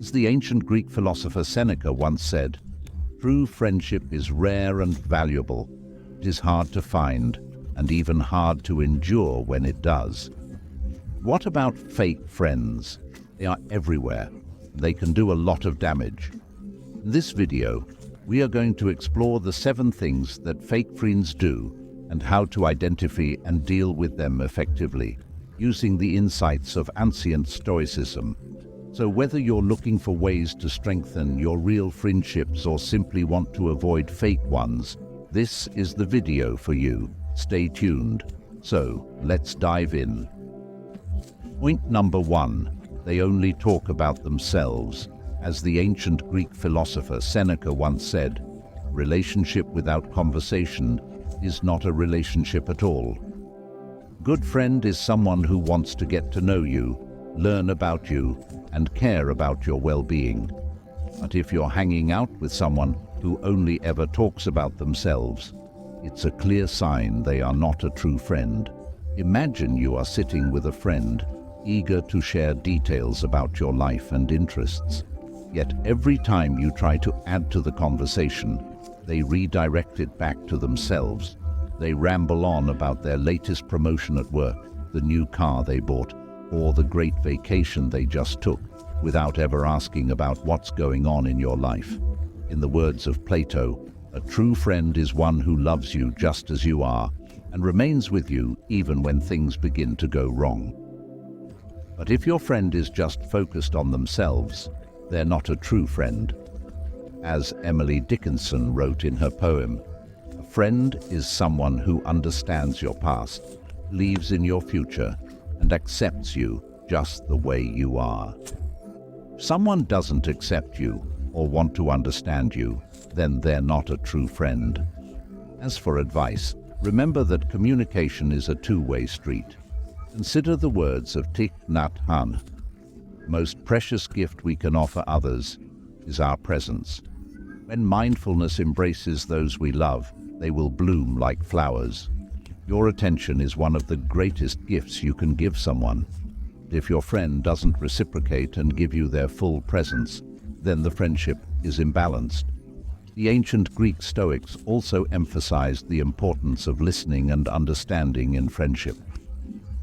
As the ancient Greek philosopher Seneca once said, "True friendship is rare and valuable. It is hard to find, and even hard to endure when it does." What about fake friends? They are everywhere. They can do a lot of damage. In this video, we are going to explore the 7 things that fake friends do and how to identify and deal with them effectively, using the insights of ancient Stoicism. So whether you're looking for ways to strengthen your real friendships or simply want to avoid fake ones, this is the video for you. Stay tuned. So, let's dive in. Point number 1. They only talk about themselves. As the ancient Greek philosopher Seneca once said, "Relationship without conversation is not a relationship at all." Good friend is someone who wants to get to know you, learn about you, and care about your well-being. But if you're hanging out with someone who only ever talks about themselves, it's a clear sign they are not a true friend. Imagine you are sitting with a friend, eager to share details about your life and interests. Yet every time you try to add to the conversation, they redirect it back to themselves. They ramble on about their latest promotion at work, the new car they bought, or the great vacation they just took, without ever asking about what's going on in your life. In the words of Plato, a true friend is one who loves you just as you are and remains with you even when things begin to go wrong. But if your friend is just focused on themselves, they're not a true friend. As Emily Dickinson wrote in her poem, "A friend is someone who understands your past, believes in your future, and accepts you just the way you are." If someone doesn't accept you or want to understand you, then they're not a true friend. As for advice, remember that communication is a two-way street. Consider the words of Thich Nhat Hanh. "The most precious gift we can offer others is our presence. When mindfulness embraces those we love, they will bloom like flowers." Your attention is one of the greatest gifts you can give someone. If your friend doesn't reciprocate and give you their full presence, then the friendship is imbalanced. The ancient Greek Stoics also emphasized the importance of listening and understanding in friendship.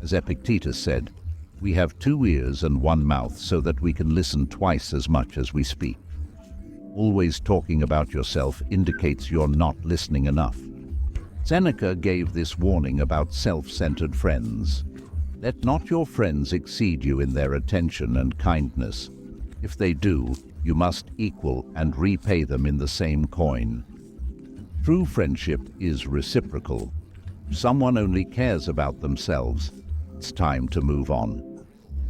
As Epictetus said, "We have 2 ears and 1 mouth so that we can listen twice as much as we speak." Always talking about yourself indicates you're not listening enough. Seneca gave this warning about self-centered friends. Let not your friends exceed you in their attention and kindness. If they do, you must equal and repay them in the same coin. True friendship is reciprocal. If someone only cares about themselves, it's time to move on.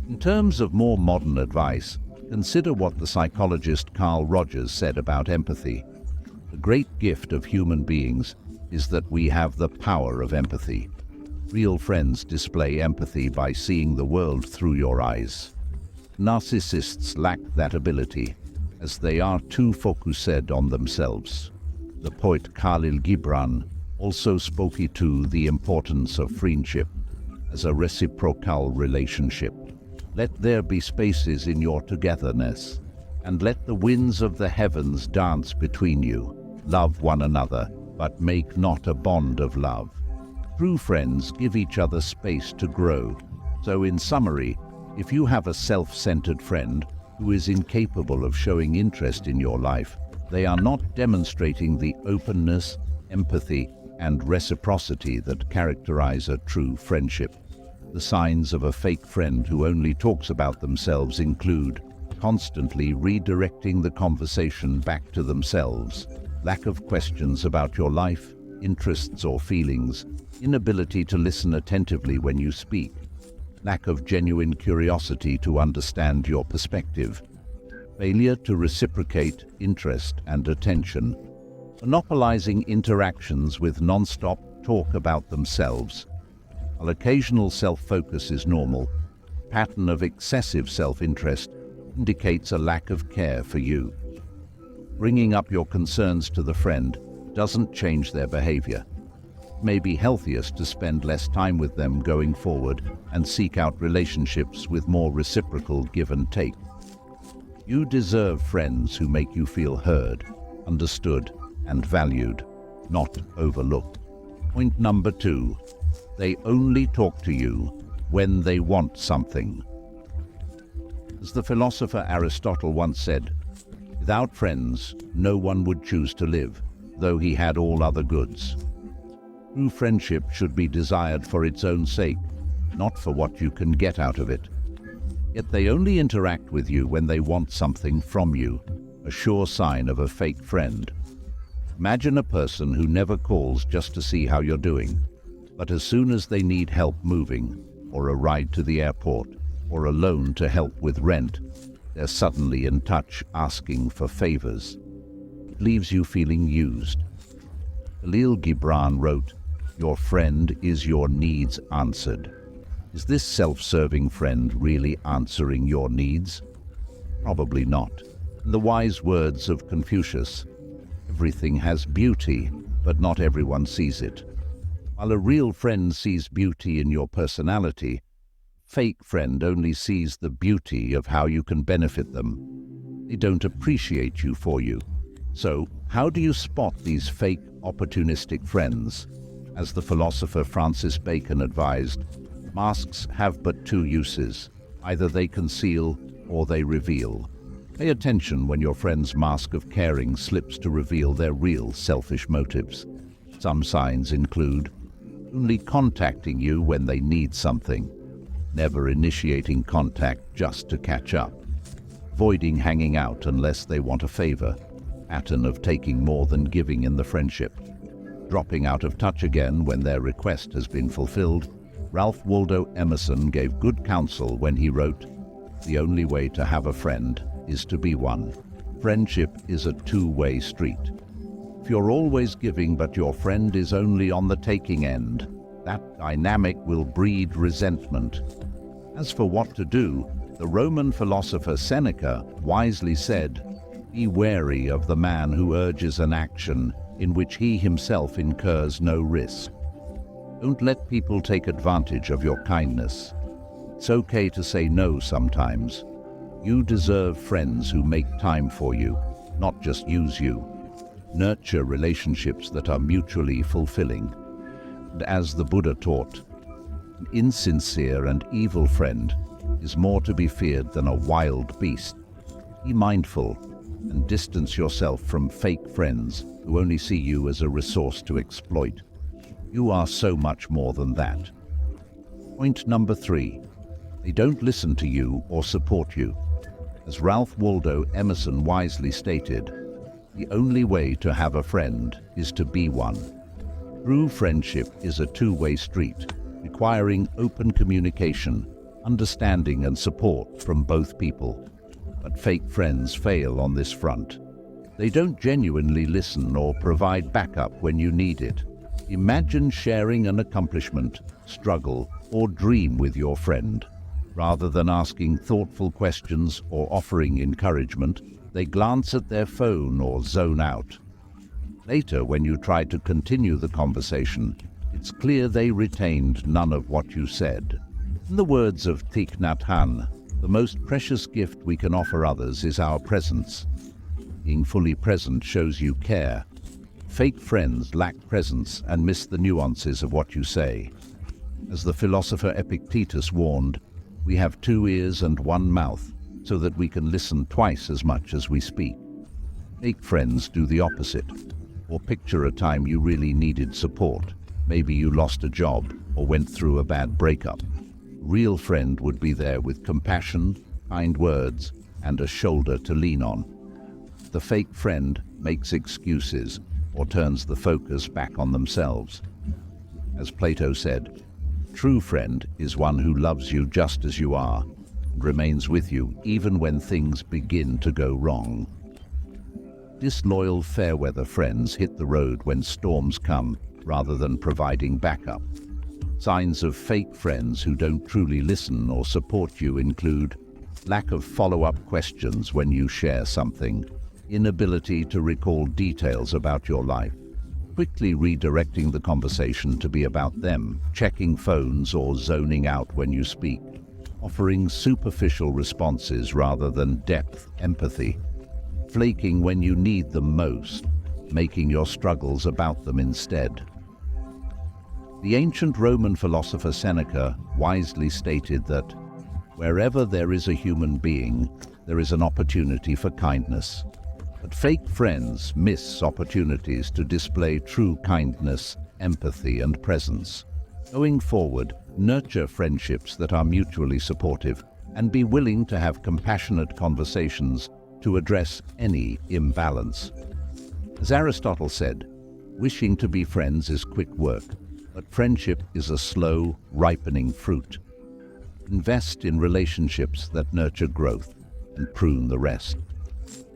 In terms of more modern advice, consider what the psychologist Carl Rogers said about empathy. The great gift of human beings is that we have the power of empathy. Real friends display empathy by seeing the world through your eyes. Narcissists lack that ability, as they are too focused on themselves. The poet Khalil Gibran also spoke to the importance of friendship as a reciprocal relationship. "Let there be spaces in your togetherness, and let the winds of the heavens dance between you. Love one another, but make not a bond of love." True friends give each other space to grow. So in summary, if you have a self-centered friend who is incapable of showing interest in your life, they are not demonstrating the openness, empathy, and reciprocity that characterize a true friendship. The signs of a fake friend who only talks about themselves include constantly redirecting the conversation back to themselves, lack of questions about your life, interests, or feelings, inability to listen attentively when you speak, lack of genuine curiosity to understand your perspective, failure to reciprocate interest and attention, monopolizing interactions with non-stop talk about themselves. While occasional self-focus is normal, a pattern of excessive self-interest indicates a lack of care for you. Bringing up your concerns to the friend doesn't change their behavior. It may be healthiest to spend less time with them going forward and seek out relationships with more reciprocal give and take. You deserve friends who make you feel heard, understood, and valued, not overlooked. Point number 2. They only talk to you when they want something. As the philosopher Aristotle once said, without friends, no one would choose to live, though he had all other goods. True friendship should be desired for its own sake, not for what you can get out of it. Yet they only interact with you when they want something from you, a sure sign of a fake friend. Imagine a person who never calls just to see how you're doing, but as soon as they need help moving, or a ride to the airport, or a loan to help with rent, they're suddenly in touch asking for favors. It leaves you feeling used. Khalil Gibran wrote, "Your friend is your needs answered." Is this self-serving friend really answering your needs? Probably not. In the wise words of Confucius, everything has beauty, but not everyone sees it. While a real friend sees beauty in your personality, a fake friend only sees the beauty of how you can benefit them. They don't appreciate you for you. So, how do you spot these fake, opportunistic friends? As the philosopher Francis Bacon advised, masks have but two uses. Either they conceal or they reveal. Pay attention when your friend's mask of caring slips to reveal their real selfish motives. Some signs include only contacting you when they need something, never initiating contact just to catch up, avoiding hanging out unless they want a favor, pattern of taking more than giving in the friendship, dropping out of touch again when their request has been fulfilled. Ralph Waldo Emerson gave good counsel when he wrote, "The only way to have a friend is to be one." Friendship is a two-way street. If you're always giving but your friend is only on the taking end, that dynamic will breed resentment. As for what to do, the Roman philosopher Seneca wisely said, "Be wary of the man who urges an action in which he himself incurs no risk." Don't let people take advantage of your kindness. It's okay to say no sometimes. You deserve friends who make time for you, not just use you. Nurture relationships that are mutually fulfilling. And as the Buddha taught, an insincere and evil friend is more to be feared than a wild beast. Be mindful and distance yourself from fake friends who only see you as a resource to exploit. You are so much more than that. Point number 3. They don't listen to you or support you. As Ralph Waldo Emerson wisely stated, the only way to have a friend is to be one. True friendship is a two-way street, requiring open communication, understanding and support from both people. But fake friends fail on this front. They don't genuinely listen or provide backup when you need it. Imagine sharing an accomplishment, struggle, or dream with your friend. Rather than asking thoughtful questions or offering encouragement, they glance at their phone or zone out. Later, when you try to continue the conversation, it's clear they retained none of what you said. In the words of Thich Nhat Hanh, the most precious gift we can offer others is our presence. Being fully present shows you care. Fake friends lack presence and miss the nuances of what you say. As the philosopher Epictetus warned, we have 2 ears and 1 mouth, so that we can listen twice as much as we speak. Fake friends do the opposite. Or picture a time you really needed support. Maybe you lost a job or went through a bad breakup. Real friend would be there with compassion, kind words, and a shoulder to lean on. The fake friend makes excuses or turns the focus back on themselves. As Plato said, true friend is one who loves you just as you are and remains with you even when things begin to go wrong. Disloyal fair-weather friends hit the road when storms come rather than providing backup. Signs of fake friends who don't truly listen or support you include lack of follow-up questions when you share something, inability to recall details about your life, quickly redirecting the conversation to be about them, checking phones or zoning out when you speak, offering superficial responses rather than depth empathy, flaking when you need them most, making your struggles about them instead. The ancient Roman philosopher Seneca wisely stated that wherever there is a human being, there is an opportunity for kindness. But fake friends miss opportunities to display true kindness, empathy, and presence. Going forward, nurture friendships that are mutually supportive and be willing to have compassionate conversations to address any imbalance. As Aristotle said, wishing to be friends is quick work, but friendship is a slow, ripening fruit. Invest in relationships that nurture growth and prune the rest.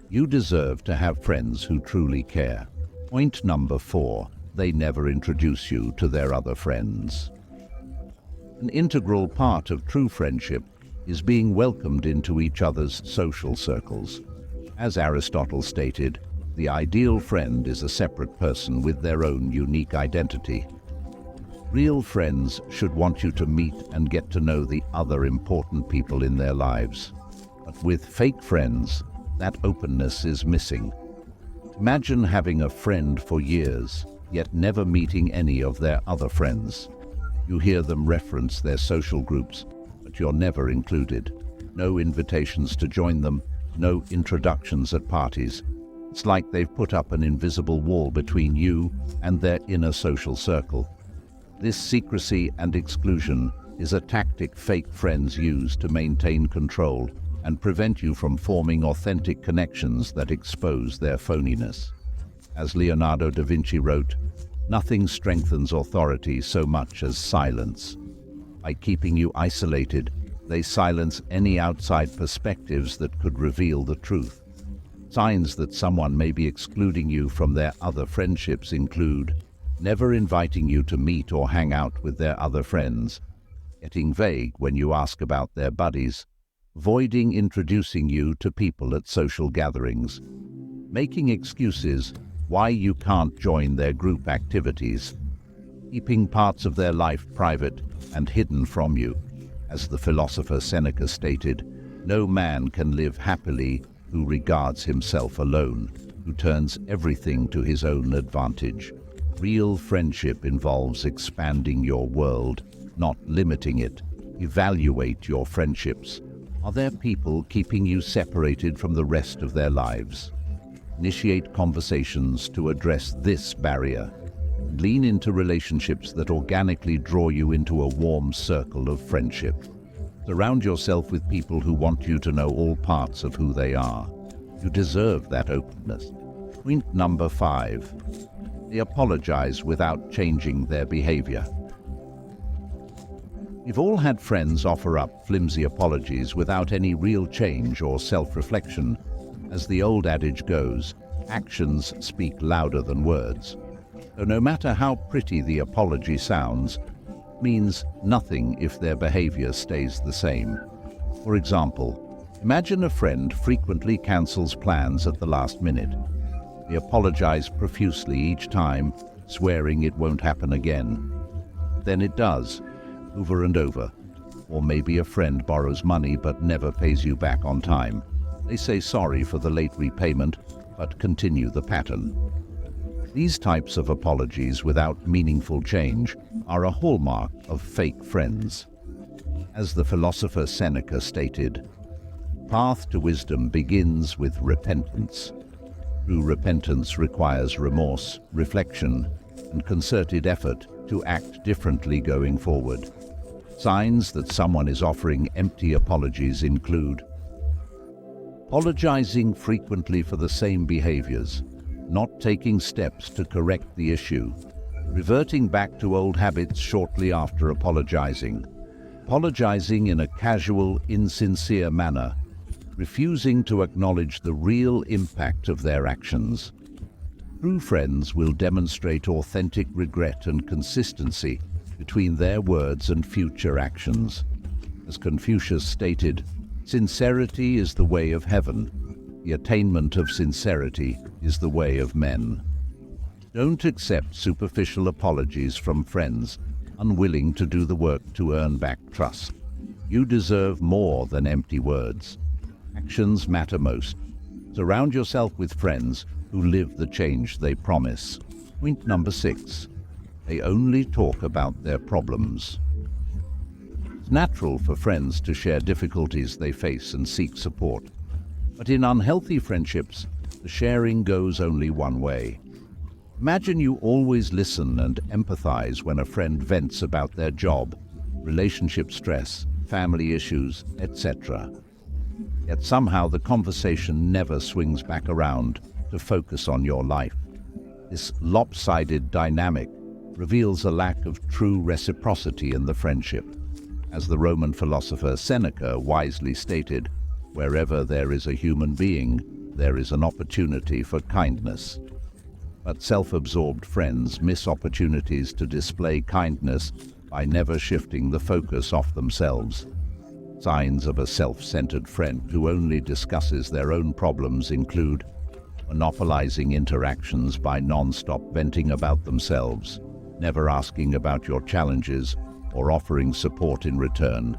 You deserve to have friends who truly care. Point number 4, they never introduce you to their other friends. An integral part of true friendship is being welcomed into each other's social circles. As Aristotle stated, the ideal friend is a separate person with their own unique identity. Real friends should want you to meet and get to know the other important people in their lives. But with fake friends, that openness is missing. Imagine having a friend for years, yet never meeting any of their other friends. You hear them reference their social groups, but you're never included. No invitations to join them, no introductions at parties. It's like they've put up an invisible wall between you and their inner social circle. This secrecy and exclusion is a tactic fake friends use to maintain control and prevent you from forming authentic connections that expose their phoniness. As Leonardo da Vinci wrote, "Nothing strengthens authority so much as silence." By keeping you isolated, they silence any outside perspectives that could reveal the truth. Signs that someone may be excluding you from their other friendships include never inviting you to meet or hang out with their other friends, getting vague when you ask about their buddies, avoiding introducing you to people at social gatherings, making excuses why you can't join their group activities, keeping parts of their life private and hidden from you. As the philosopher Seneca stated, no man can live happily who regards himself alone, who turns everything to his own advantage. Real friendship involves expanding your world, not limiting it. Evaluate your friendships. Are there people keeping you separated from the rest of their lives? Initiate conversations to address this barrier. Lean into relationships that organically draw you into a warm circle of friendship. Surround yourself with people who want you to know all parts of who they are. You deserve that openness. Point number 5. They apologize without changing their behavior. We've all had friends offer up flimsy apologies without any real change or self-reflection. As the old adage goes, actions speak louder than words. So no matter how pretty the apology sounds, it means nothing if their behavior stays the same. For example, imagine a friend frequently cancels plans at the last minute. They apologize profusely each time, swearing it won't happen again. Then it does, over and over. Or maybe a friend borrows money but never pays you back on time. They say sorry for the late repayment, but continue the pattern. These types of apologies without meaningful change are a hallmark of fake friends. As the philosopher Seneca stated, "Path to wisdom begins with repentance. True repentance requires remorse, reflection, and concerted effort to act differently going forward." Signs that someone is offering empty apologies include apologizing frequently for the same behaviors, not taking steps to correct the issue, reverting back to old habits shortly after apologizing, apologizing in a casual, insincere manner, refusing to acknowledge the real impact of their actions. True friends will demonstrate authentic regret and consistency between their words and future actions. As Confucius stated, "Sincerity is the way of heaven. The attainment of sincerity is the way of men." Don't accept superficial apologies from friends unwilling to do the work to earn back trust. You deserve more than empty words. Actions matter most. Surround yourself with friends who live the change they promise. Point number 6. They only talk about their problems. It's natural for friends to share difficulties they face and seek support. But in unhealthy friendships, the sharing goes only one way. Imagine you always listen and empathize when a friend vents about their job, relationship stress, family issues, etc. Yet somehow the conversation never swings back around to focus on your life. This lopsided dynamic reveals a lack of true reciprocity in the friendship. As the Roman philosopher Seneca wisely stated, "Wherever there is a human being, there is an opportunity for kindness." But self-absorbed friends miss opportunities to display kindness by never shifting the focus off themselves. Signs of a self-centered friend who only discusses their own problems include monopolizing interactions by non-stop venting about themselves, never asking about your challenges or offering support in return,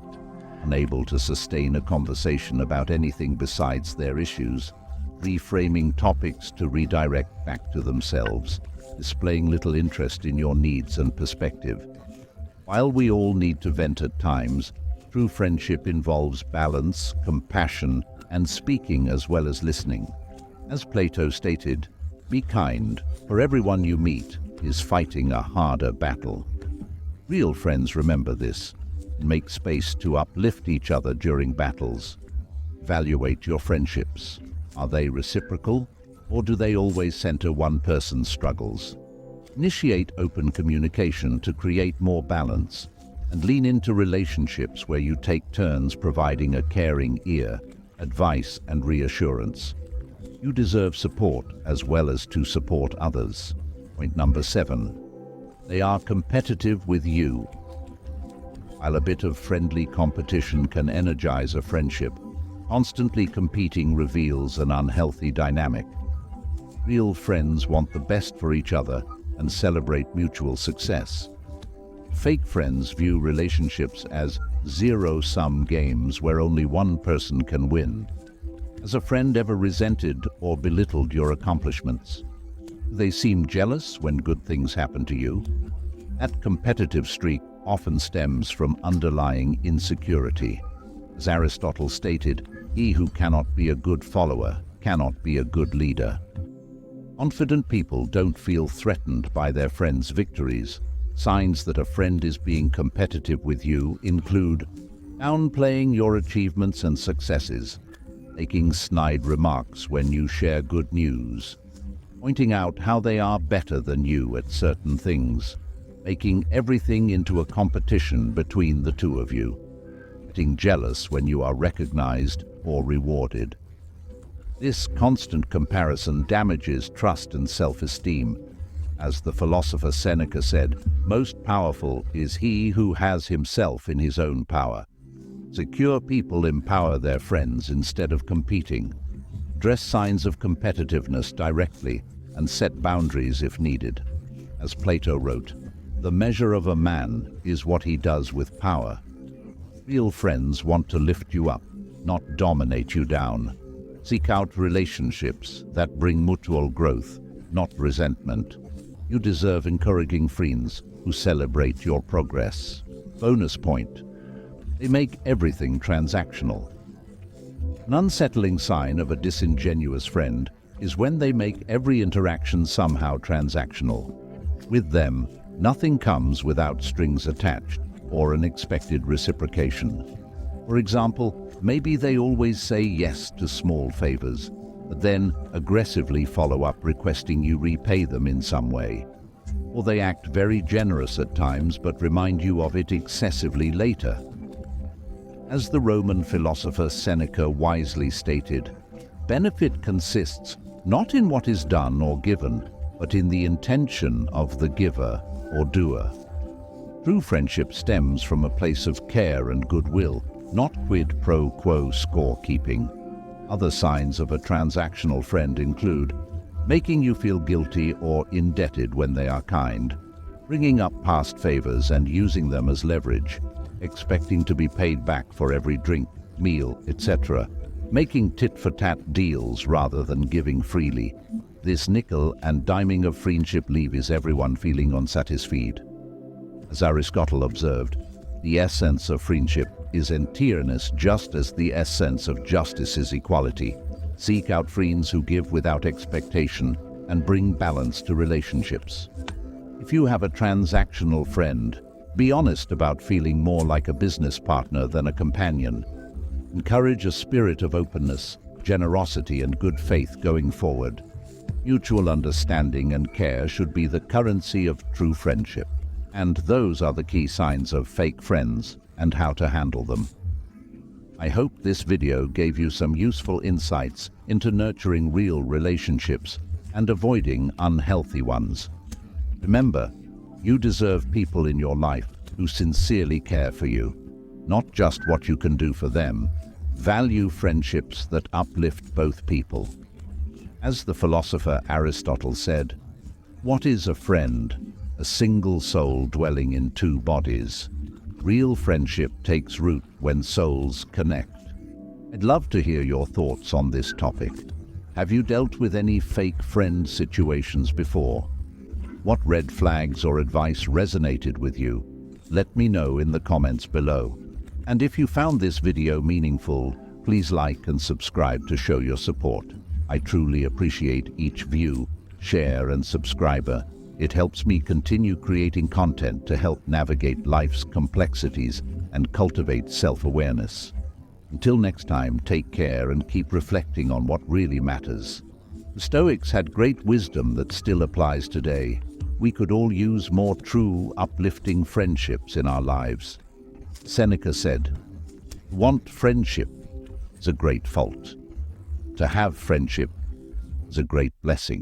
unable to sustain a conversation about anything besides their issues, reframing topics to redirect back to themselves, displaying little interest in your needs and perspective. While we all need to vent at times, true friendship involves balance, compassion, and speaking as well as listening. As Plato stated, "Be kind, for everyone you meet is fighting a harder battle." Real friends remember this and make space to uplift each other during battles. Evaluate your friendships. Are they reciprocal, or do they always center one person's struggles? Initiate open communication to create more balance, and lean into relationships where you take turns providing a caring ear, advice, and reassurance. You deserve support as well as to support others. Point number 7. They are competitive with you. While a bit of friendly competition can energize a friendship, constantly competing reveals an unhealthy dynamic. Real friends want the best for each other and celebrate mutual success. Fake friends view relationships as zero-sum games where only one person can win. Has a friend ever resented or belittled your accomplishments? Do they seem jealous when good things happen to you? That competitive streak often stems from underlying insecurity. As Aristotle stated, "He who cannot be a good follower cannot be a good leader." Confident people don't feel threatened by their friends' victories. Signs that a friend is being competitive with you include downplaying your achievements and successes, making snide remarks when you share good news, pointing out how they are better than you at certain things, making everything into a competition between the two of you, getting jealous when you are recognized or rewarded. This constant comparison damages trust and self-esteem. As the philosopher Seneca said, "Most powerful is he who has himself in his own power." Secure people empower their friends instead of competing. Address signs of competitiveness directly and set boundaries if needed. As Plato wrote, "The measure of a man is what he does with power." Real friends want to lift you up, not dominate you down. Seek out relationships that bring mutual growth, not resentment. You deserve encouraging friends who celebrate your progress. Bonus point: they make everything transactional. An unsettling sign of a disingenuous friend is when they make every interaction somehow transactional. With them, nothing comes without strings attached or an expected reciprocation. For example, maybe they always say yes to small favors, but then aggressively follow up requesting you repay them in some way. Or they act very generous at times but remind you of it excessively later. As the Roman philosopher Seneca wisely stated, benefit consists not in what is done or given, but in the intention of the giver or doer. True friendship stems from a place of care and goodwill, not quid pro quo scorekeeping. Other signs of a transactional friend include making you feel guilty or indebted when they are kind, bringing up past favors and using them as leverage, expecting to be paid back for every drink, meal, etc., making tit-for-tat deals rather than giving freely. This nickel and diming of friendship leaves everyone feeling unsatisfied. As Aristotle observed, the essence of friendship is entireness, just as the essence of justice is equality. Seek out friends who give without expectation and bring balance to relationships. If you have a transactional friend, be honest about feeling more like a business partner than a companion. Encourage a spirit of openness, generosity, and good faith going forward. Mutual understanding and care should be the currency of true friendship. And those are the key signs of fake friends and how to handle them. I hope this video gave you some useful insights into nurturing real relationships and avoiding unhealthy ones. Remember, you deserve people in your life who sincerely care for you, not just what you can do for them. Value friendships that uplift both people. As the philosopher Aristotle said, "What is a friend? A single soul dwelling in two bodies." Real friendship takes root when souls connect. I'd love to hear your thoughts on this topic. Have you dealt with any fake friend situations before? What red flags or advice resonated with you? Let me know in the comments below. And if you found this video meaningful, please like and subscribe to show your support. I truly appreciate each view, share, and subscriber. It helps me continue creating content to help navigate life's complexities and cultivate self-awareness. Until next time, take care and keep reflecting on what really matters. The Stoics had great wisdom that still applies today. We could all use more true, uplifting friendships in our lives. Seneca said, "To want friendship is a great fault. To have friendship is a great blessing."